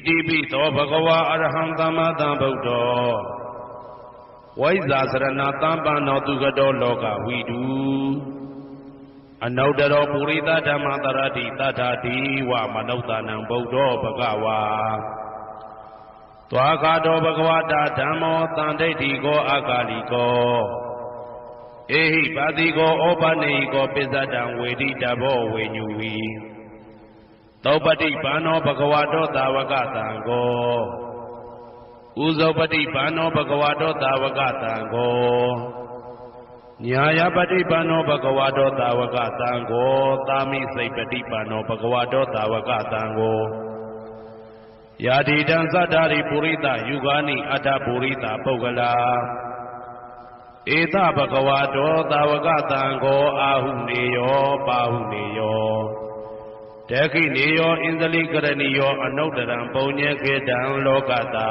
တိပိသောဘဂဝါအရဟံသမ္မာသမ္ဗုဒ္ဓောဝိဇ္ဇာစရဏသမ္ပန္နောသူကတောလောကဝိတုအနုတ္တရောပုရိသဓမ္မတရတိတထာတိဝမနုဿာနံဗုဒ္ဓောဘဂဝါသွားခါတောဘဂဝတာဓမ္မောတန်ဒိဋ္ဌိကောအာကာလိကောဧဟိပါတိကောဩပနေဟိကောပိစ္ဆတံဝေတိတဘောဝေညူဝီသောပတိဘာနောဘဂဝတောသာဝကတံကောဥဇောပတိဘာနောဘဂဝတောသာဝကတံကောညာယပတိဘာနောဘဂဝတောသာဝကတံကောသာမိစိတ်ပတိဘာနောဘဂဝတောသာဝကတံကောယာတိတံသတ္တာရိပုရိသယုဂာနိအတ္တပုရိသပုဂ္ဂလာဧတဘဂဝတောသာဝကတံကောအာဟုနေယောပါဟုနေယောတေခိနေယောဣန္ဒလိကရဏီယောအနုတ္တရံပုံညေခေတံလောကတာ